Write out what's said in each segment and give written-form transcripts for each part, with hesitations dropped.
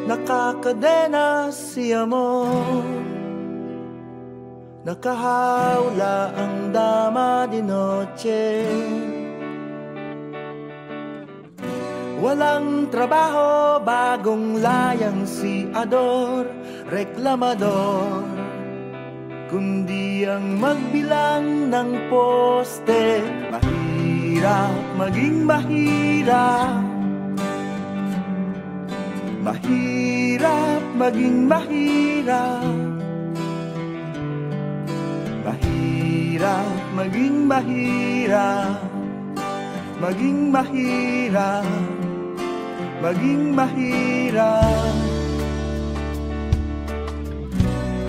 nakakadena si amor. Nakahawla ang dama di noche. Walang trabaho, bagong layang si Ador, reklamador, kundi ang magbilang ng poste. Mahirap maging mahirap, mahirap maging mahirap, mahirap maging mahirap, maging mahirap, maging mahirap.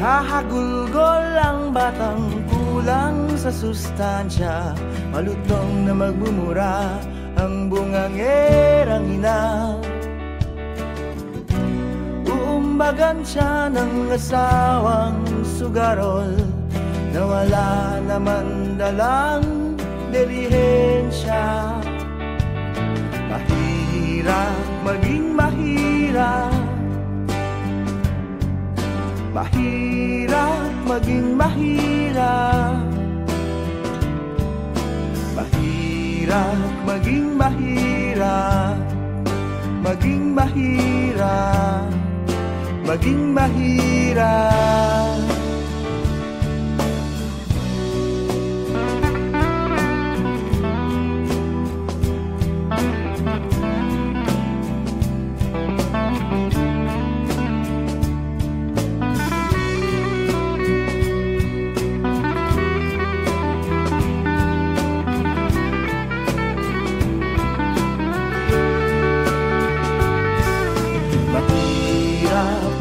Hahagulgol ang batang kulang sa sustansya, malutong na magmumura ang bungangerang ina. Uumbagan siya ng asawang sugarol na wala naman dalang delihensya. Mahirap maging mahirap, mahirap maging mahirap, mahirap maging mahirap, maging mahirap, maging mahirap.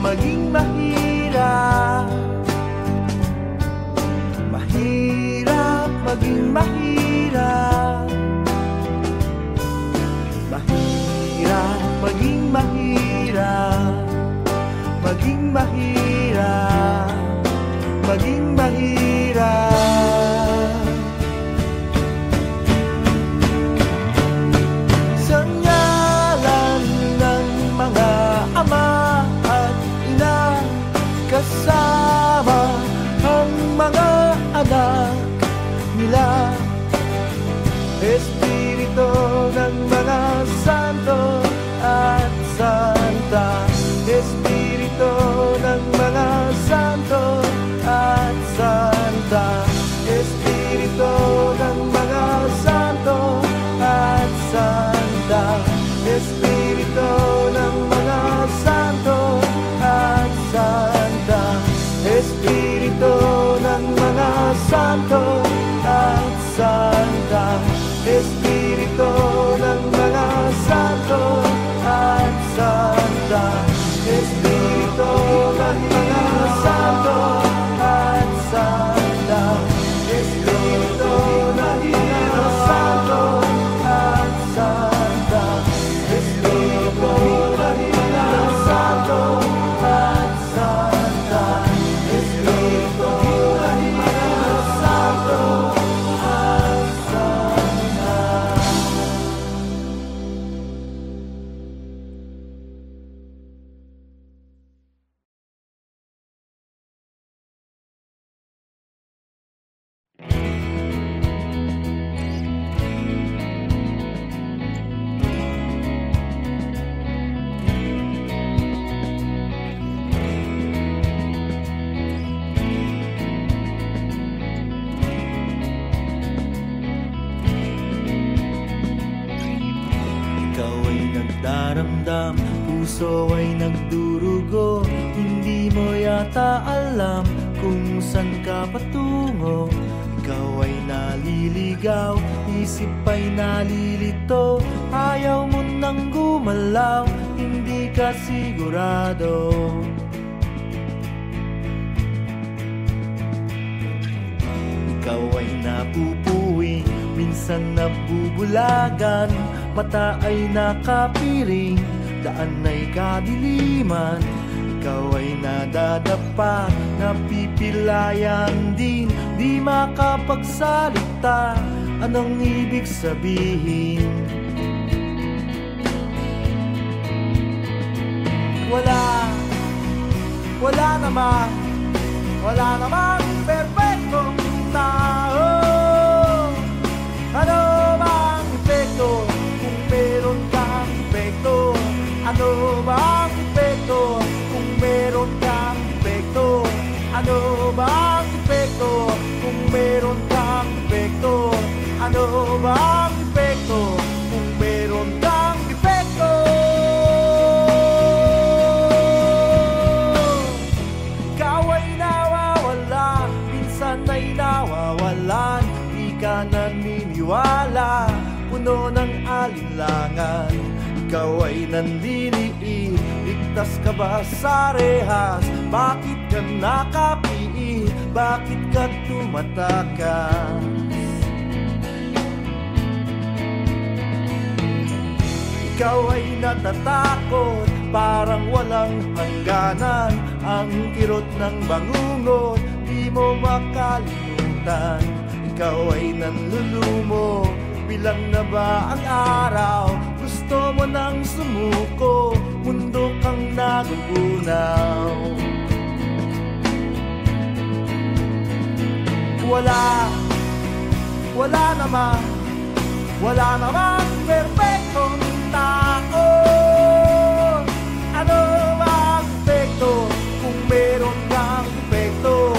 Maging mahirap, mahirap maging mahirap, mahirap maging mahirap, maging mahirap, maging mahirap. Sa ngalan ng mga ama kasama ang mga anak nila, Espiritu ng mga santo at santa, Espiritu ng mga santo at santa, Espiritu ng mga santo at santa, Espiritu ng mga santo at santa, Espiritu ng mga santo at santa, Espiritu ng mga santo at santa, Espiritu ng mga santo at santa, Espiritu ng mga santo at santa, Espiritu ng mga santo at santa, Espiritu ng mga santo at santa. Nagdaramdam, puso ay nagdurugo, hindi mo yata alam kung saan ka patungo. Ikaw ay naliligaw, isip ay nalilito, ayaw mo nang gumalaw, hindi ka sigurado. Ikaw ay napupuwing, minsan nabubulagan, mata ay nakapiring, daan ay kadiliman. Ikaw ay nadadapa, napipilayan din, di makapagsalita, anong ibig sabihin? Wala naman, wala namang perfectong tao. Ano bang epekto kung meron kang epekto? Ano bang epekto kung meron kang epekto? Ano bang epekto kung meron kang epekto? Ano bang epekto kung meron kang epekto? Ikaw ay nawawala, minsan ay nawawalan. Di ka naniniwala, puno ng alinlangan. Ikaw ay nanliliit, ligtas ka ba sa rehas? Bakit ka nakapiit? Bakit ka tumatakas? Ikaw ay natatakot, parang walang hangganan. Ang kirot ng bangungot, di mo makalimutan. Ikaw ay nanlulumo, bilang na ba ang araw? Gusto mo nang sumuko, mundo kang nagugunaw. Wala namang perfectong tao. Ano bang epekto kung meron kang epekto?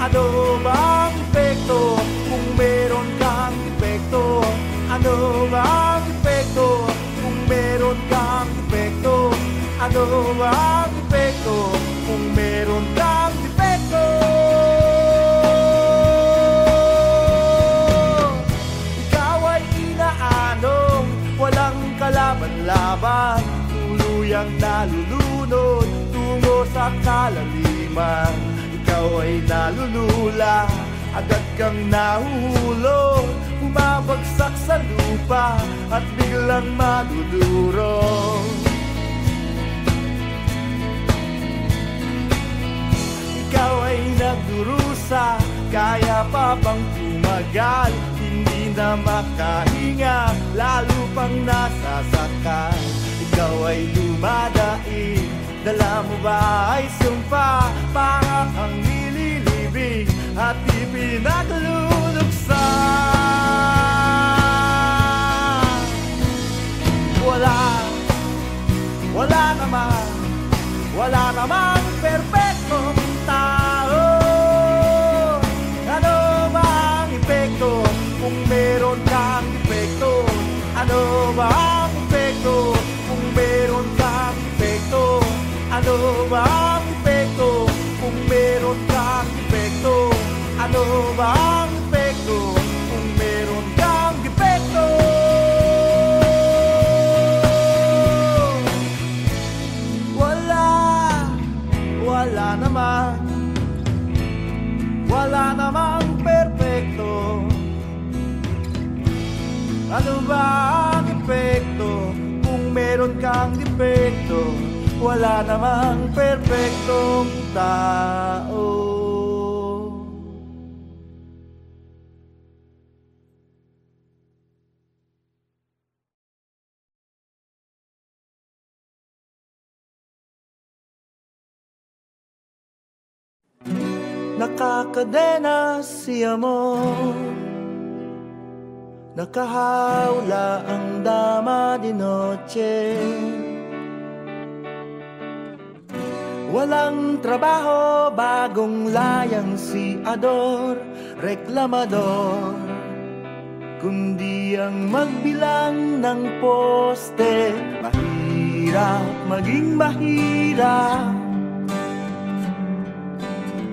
Ano bang epekto kung meron kang epekto? Ano bang epekto kung meron kang epekto? Ano bang epekto kung meron kang epekto? Ikaw ay inaanong walang kalaban-laban, tuluyang nalulunod tungo sa kalaliman. Ikaw ay nalulula, agad kang nahuhulog, bumabagsak sa lupa at biglang madudurog. Ikaw ay nagdurusa, kaya pa bang tumagal? Hindi na makahinga, lalo pang nasasakal. Ikaw ay lumadaig, dala mo ba ay sumpa? Para kang nililibing at ipinagluluksa. Wala namang perfectong tao. Ano bang epekto kung meron kang epekto? Ano bang epekto kung meron kang epekto? Ano bang epekto kung meron kang epekto? Ano bang epekto kung meron kang epekto? Wala namang perfecto. Ano ba ang epekto kung meron kang defekto? Wala namang perfectong tao. Nakakadena si amor, nakahawla ang dama di noche. Walang trabaho, bagong layang si Ador, reklamador, kundi ang magbilang ng poste. Mahirap maging mahirap,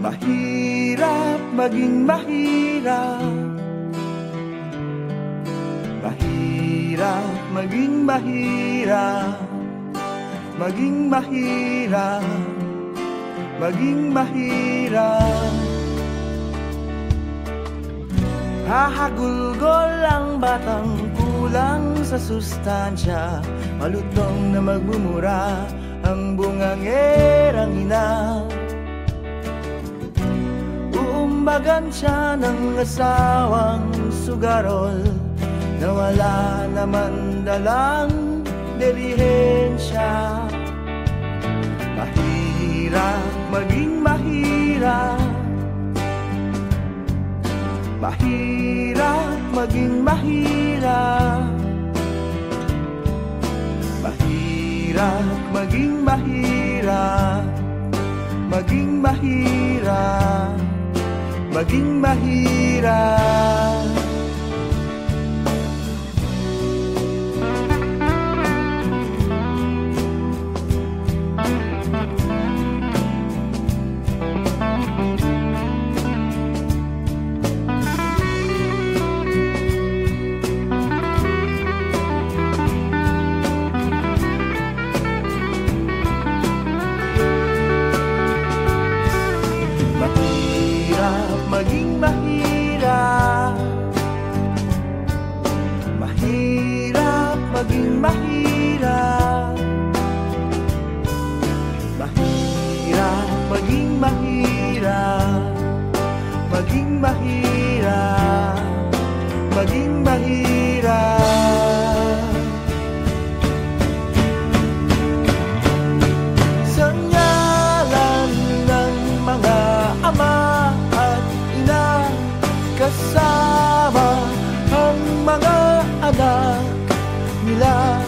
mahirap maging mahirap, mahirap maging mahirap, maging mahirap, maging mahirap. Hahagulgol ang batang kulang sa sustansya, malutong na magmumura ang bungangerang ina. Uumbagan siya ng asawang sugarol na wala naman dalang delihensya. Mahirap maging mahirap, mahirap maging mahirap, mahirap maging mahirap, maging mahirap, maging mahirap. Maging mahirap, mahirap maging mahirap, mahirap maging mahirap, maging mahirap, maging mahirap. Sanyalan ng mga ama at ina, kasama ang mga anak nila.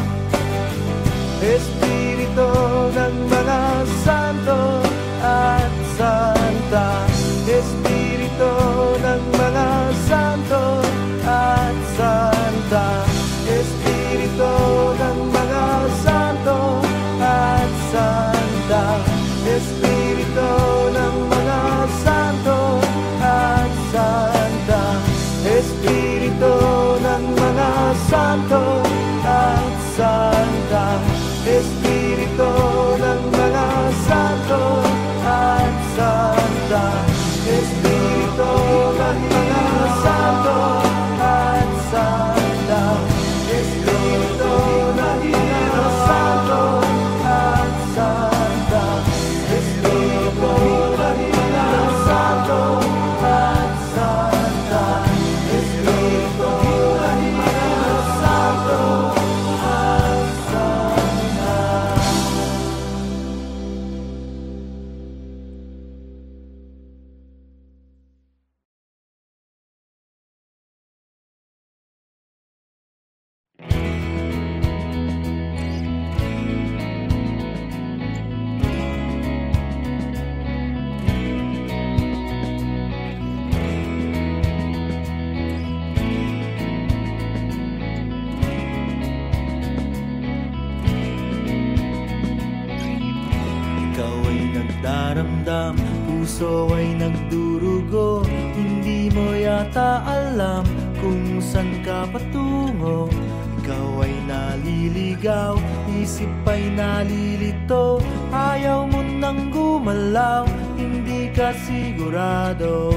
Espiritu ng mga santo at santa, Espiritu ng mga santo at santa, Espiritu ng mga santo at santa, Espiritu ng mga santo at santa, Espiritu ng mga santo at santa, Espiritu ng mga santo at santa, Espiritu ng mga santo at santa, Espiritu ng mga santo at santa, Espiritu ng mga santo at santa, Espiritu ng mga santo at santa. Ikaw ay nagdaramdam, puso ay nagdurugo, hindi mo yata alam kung saan ka patungo. Ikaw ay naliligaw, isip ay nalilito, ayaw mo nang gumalaw, hindi ka sigurado.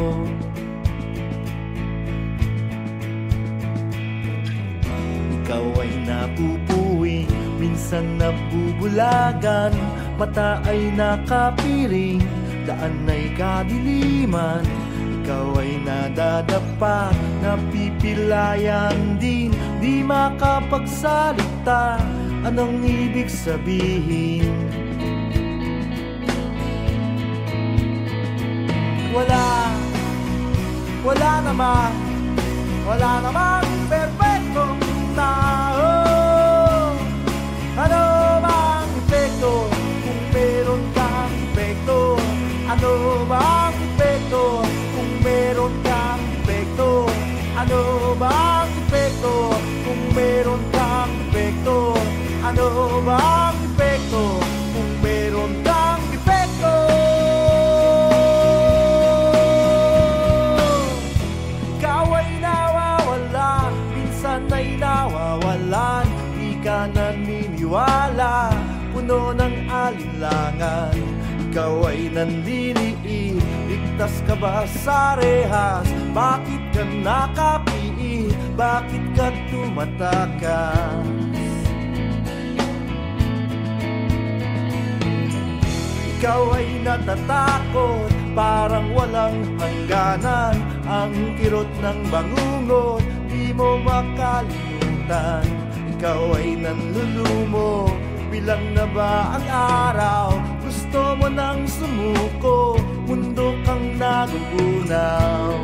Ikaw ay napupuwing, minsan nabubulagan, mata ay nakapiring, daan ay kadiliman. Ikaw ay nadadapa, napipilayan din, di makapagsalita, anong ibig sabihin? Wala namang perfectong tao. Ano bang epekto kung meron kang epekto? Ano bang epekto kung meron kang epekto? Ano bang epekto kung meron kang epekto? Ano bang epekto kung meron kang epekto? Ikaw ay nawawala, minsan ay nawawalan, di ka naniniwala, puno ng alinlangan. Ikaw ay nandiliit, ligtas ka ba sa rehas? Bakit ka nakapiit? Bakit ka tumatakas? Ikaw ay natatakot, parang walang hangganan, ang kirot ng bangungot, di mo makalimutan. Ikaw ay nanlulumo, Bilang na ba ang araw? Gusto mo nang sumuko, mundo kang nagugunaw.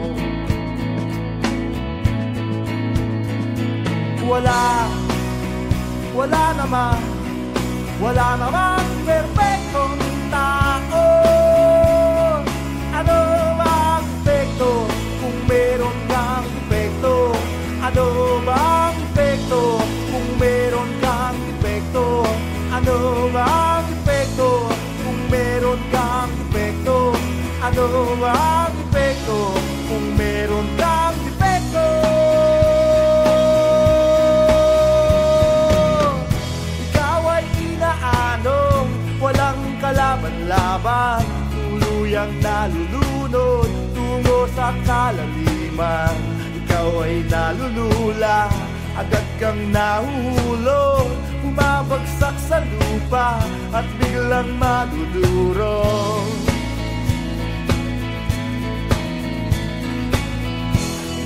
Wala namang perfectong tao. Ano bang epekto kung meron kang epekto? Ano bang epekto kung meron kang epekto? Ano bang epekto kung meron kang epekto? Ano bang epekto kung meron kang epekto? Ikaw ay inaanong walang kalaban-laban, tuluyang nalulunod tungo sa kalaliman. Ikaw ay nalulula, agad kang nahuhulog, bumabagsak sa lupa at biglang madudurog.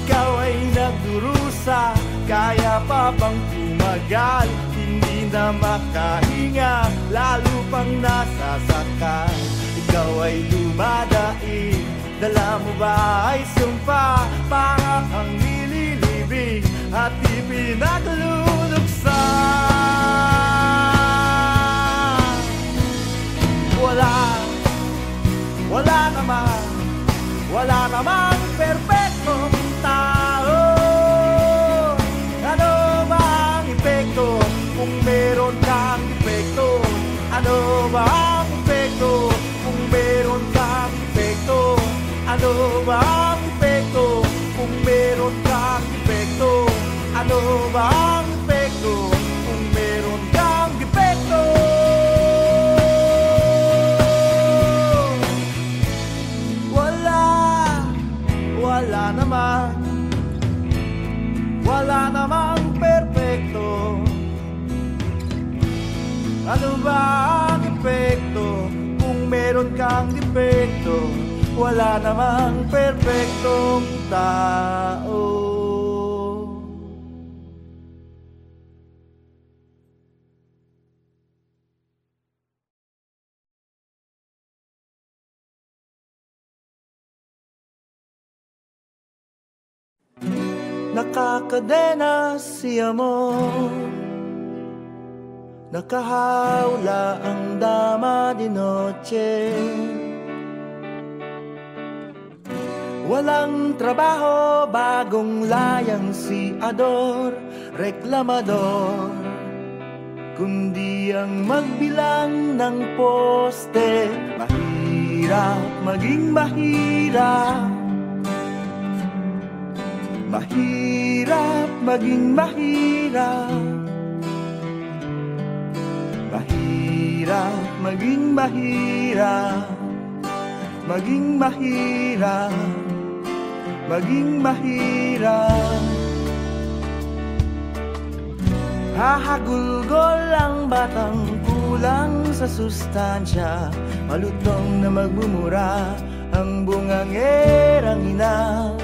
Ikaw ay nagdurusa, kaya pa bang tumagal? Hindi na makahinga, lalo pang nasasakal. Ikaw ay lumadaig, dala mo ba ay sumpa? Para kang nililibing at ipinagluluksa. Wala namang perpektong tao. Ano ba ang epekto kung meron kang epekto? Ano ba ang epekto kung meron kang epekto? Ano ba ang epekto kung meron kang epekto? Ano ba ang epekto kung meron kang epekto? Wala namang perpekto. Ano ba ang epekto kung meron kang depekto? Wala namang perpektong tao. Nakakadena si amor, nakahawla ang dama di noche. Walang trabaho, bagong layang si Ador, reklamador, kundi ang magbilang ng poste. Mahirap maging mahirap, mahirap maging mahirap, mahirap maging mahirap, maging mahirap, maging mahirap. Hahagulgol ang batang kulang sa sustansya, malutong na magmumura ang bungangerang ina.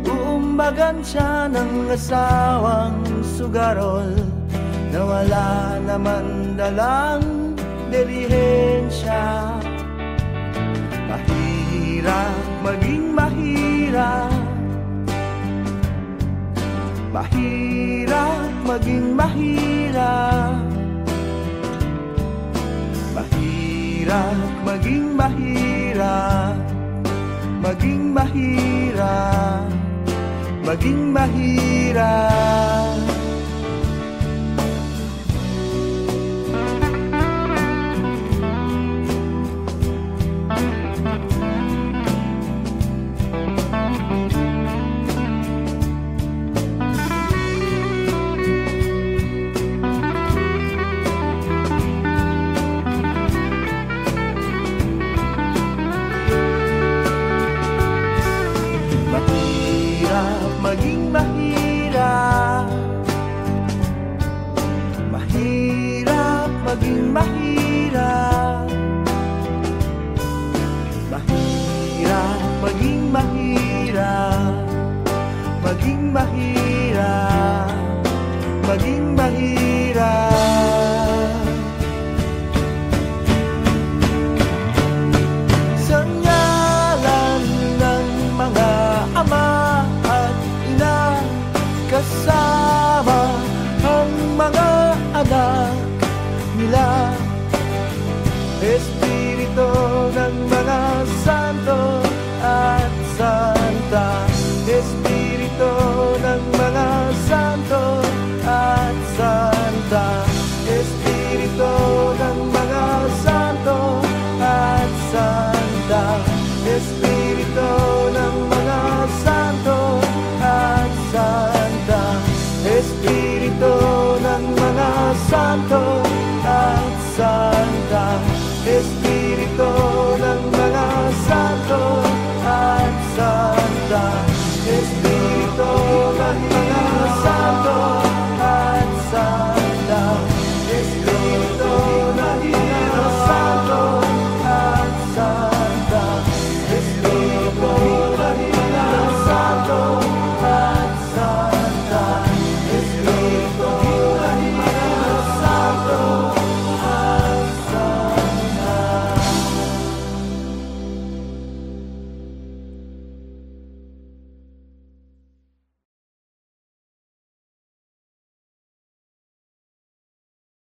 Uumbagan siya ng asawang sugarol na wala naman dalang delihensya. Mahirap maging mahirap, mahirap maging mahirap, mahirap maging mahirap, maging mahirap, maging mahirap. Maging mahirap, kasama ang mga anak nila. Espiritu ng mga santo at santa, Espiritu ng mga santo at santa, Espiritu ng mga santo at santa, Espiritu ng mga santo at santa, Espiritu ng mga santo